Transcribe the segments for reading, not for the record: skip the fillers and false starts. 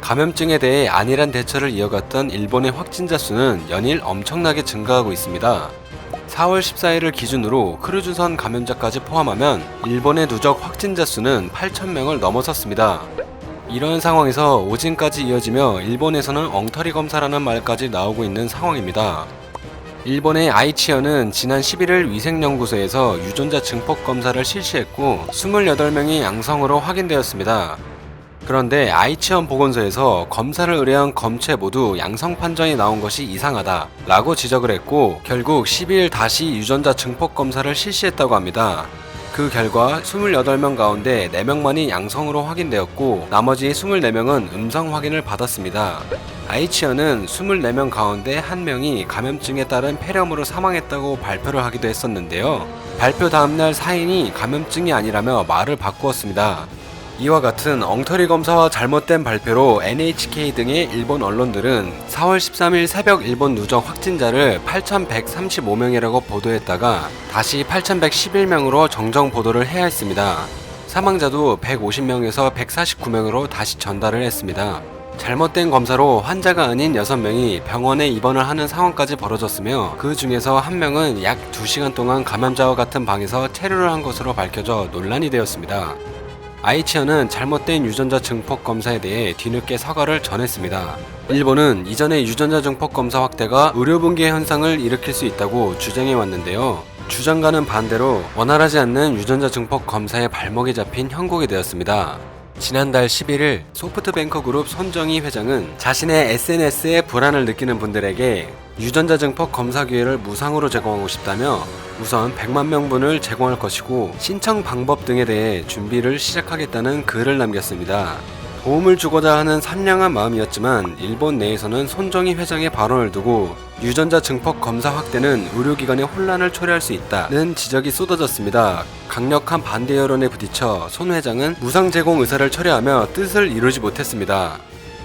감염증에 대해 안일한 대처를 이어갔던 일본의 확진자 수는 연일 엄청나게 증가하고 있습니다. 4월 14일을 기준으로 크루즈선 감염자까지 포함하면 일본의 누적 확진자 수는 8,000명을 넘어섰습니다. 이러한 상황에서 오진까지 이어지며 일본에서는 엉터리 검사라는 말까지 나오고 있는 상황입니다. 일본의 아이치현은 지난 11일 위생연구소에서 유전자 증폭 검사를 실시했고 28명이 양성으로 확인되었습니다. 그런데 아이치현 보건소에서 검사를 의뢰한 검체 모두 양성 판정이 나온 것이 이상하다 라고 지적을 했고 결국 12일 다시 유전자 증폭 검사를 실시했다고 합니다. 그 결과 28명 가운데 4명만이 양성으로 확인되었고 나머지 24명은 음성 확인을 받았습니다. 아이치현은 24명 가운데 1명이 감염증에 따른 폐렴으로 사망했다고 발표를 하기도 했었는데요. 발표 다음날 사인이 감염증이 아니라며 말을 바꾸었습니다. 이와 같은 엉터리 검사와 잘못된 발표로 NHK 등의 일본 언론들은 4월 13일 새벽 일본 누적 확진자를 8,135명이라고 보도했다가 다시 8,111명으로 정정 보도를 해야 했습니다. 사망자도 150명에서 149명으로 다시 전달을 했습니다. 잘못된 검사로 환자가 아닌 6명이 병원에 입원을 하는 상황까지 벌어졌으며 그 중에서 1명은 약 2시간 동안 감염자와 같은 방에서 체류를 한 것으로 밝혀져 논란이 되었습니다. 아이치현은 잘못된 유전자 증폭 검사에 대해 뒤늦게 사과를 전했습니다. 일본은 이전의 유전자 증폭 검사 확대가 의료 붕괴 현상을 일으킬 수 있다고 주장해 왔는데요. 주장과는 반대로 원활하지 않는 유전자 증폭 검사에 발목이 잡힌 형국이 되었습니다. 지난달 11일 소프트뱅크 그룹 손정희 회장은 자신의 SNS에 불안을 느끼는 분들에게 유전자 증폭 검사 기회를 무상으로 제공하고 싶다며 우선 100만 명분을 제공할 것이고 신청 방법 등에 대해 준비를 시작하겠다는 글을 남겼습니다. 도움을 주고자 하는 선량한 마음이었지만 일본 내에서는 손정희 회장의 발언을 두고 유전자 증폭 검사 확대는 의료기관에 혼란을 초래할 수 있다는 지적이 쏟아졌습니다. 강력한 반대 여론에 부딪혀 손 회장은 무상 제공 의사를 철회하며 뜻을 이루지 못했습니다.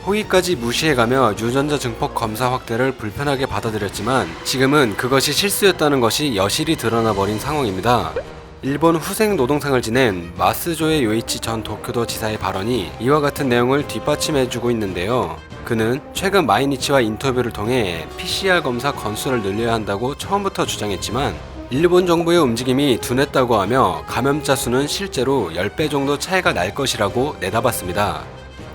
호의까지 무시해가며 유전자 증폭 검사 확대를 불편하게 받아들였지만 지금은 그것이 실수였다는 것이 여실히 드러나 버린 상황입니다. 일본 후생 노동상을 지낸 마스조에 요이치 전 도쿄도 지사의 발언이 이와 같은 내용을 뒷받침해주고 있는데요. 그는 최근 마이니치와 인터뷰를 통해 PCR 검사 건수를 늘려야 한다고 처음부터 주장했지만 일본 정부의 움직임이 둔했다고 하며 감염자 수는 실제로 10배 정도 차이가 날 것이라고 내다봤습니다.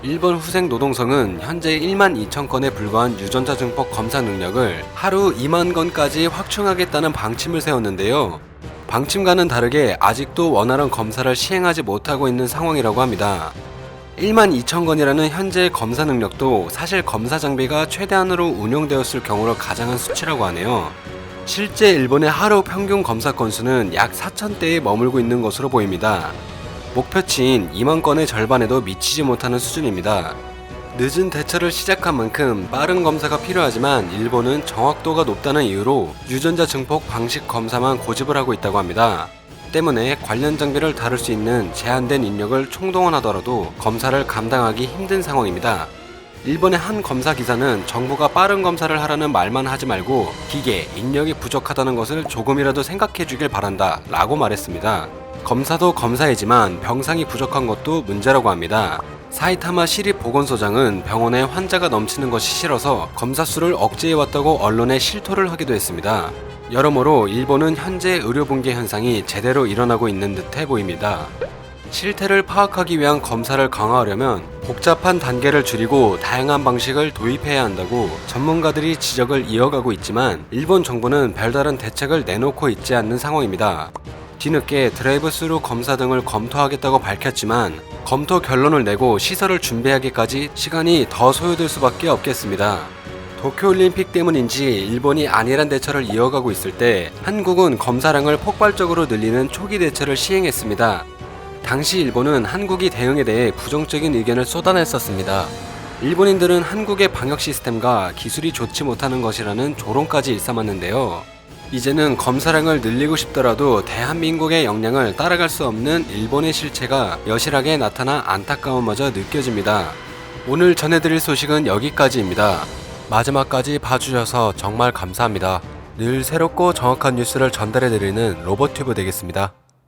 일본 후생 노동성은 현재 1만 2천 건에 불과한 유전자 증폭 검사 능력을 하루 2만 건까지 확충하겠다는 방침을 세웠는데요. 방침과는 다르게 아직도 원활한 검사를 시행하지 못하고 있는 상황이라고 합니다. 1만 2천 건이라는 현재의 검사 능력도 사실 검사 장비가 최대한으로 운용되었을 경우로 가장한 수치라고 하네요. 실제 일본의 하루 평균 검사 건수는 약 4,000대에 머물고 있는 것으로 보입니다. 목표치인 2만 건의 절반에도 미치지 못하는 수준입니다. 늦은 대처를 시작한 만큼 빠른 검사가 필요하지만 일본은 정확도가 높다는 이유로 유전자 증폭 방식 검사만 고집을 하고 있다고 합니다. 때문에 관련 장비를 다룰 수 있는 제한된 인력을 총동원하더라도 검사를 감당하기 힘든 상황입니다. 일본의 한 검사 기사는 정부가 빠른 검사를 하라는 말만 하지 말고 기계, 인력이 부족하다는 것을 조금이라도 생각해 주길 바란다 라고 말했습니다. 검사도 검사이지만 병상이 부족한 것도 문제라고 합니다. 사이타마 시립보건소장은 병원에 환자가 넘치는 것이 싫어서 검사 수를 억제해왔다고 언론에 실토를 하기도 했습니다. 여러모로 일본은 현재 의료 붕괴 현상이 제대로 일어나고 있는 듯해 보입니다. 실태를 파악하기 위한 검사를 강화하려면 복잡한 단계를 줄이고 다양한 방식을 도입해야 한다고 전문가들이 지적을 이어가고 있지만 일본 정부는 별다른 대책을 내놓고 있지 않는 상황입니다. 뒤늦게 드라이브스루 검사 등을 검토하겠다고 밝혔지만 검토 결론을 내고 시설을 준비하기까지 시간이 더 소요될 수밖에 없겠습니다. 도쿄올림픽 때문인지 일본이 안일한 대처를 이어가고 있을 때 한국은 검사량을 폭발적으로 늘리는 초기 대처를 시행했습니다. 당시 일본은 한국이 대응에 대해 부정적인 의견을 쏟아냈었습니다. 일본인들은 한국의 방역 시스템과 기술이 좋지 못하는 것이라는 조롱까지 일삼았는데요. 이제는 검사량을 늘리고 싶더라도 대한민국의 역량을 따라갈 수 없는 일본의 실체가 여실하게 나타나 안타까움마저 느껴집니다. 오늘 전해드릴 소식은 여기까지입니다. 마지막까지 봐주셔서 정말 감사합니다. 늘 새롭고 정확한 뉴스를 전달해드리는 로봇튜브 되겠습니다.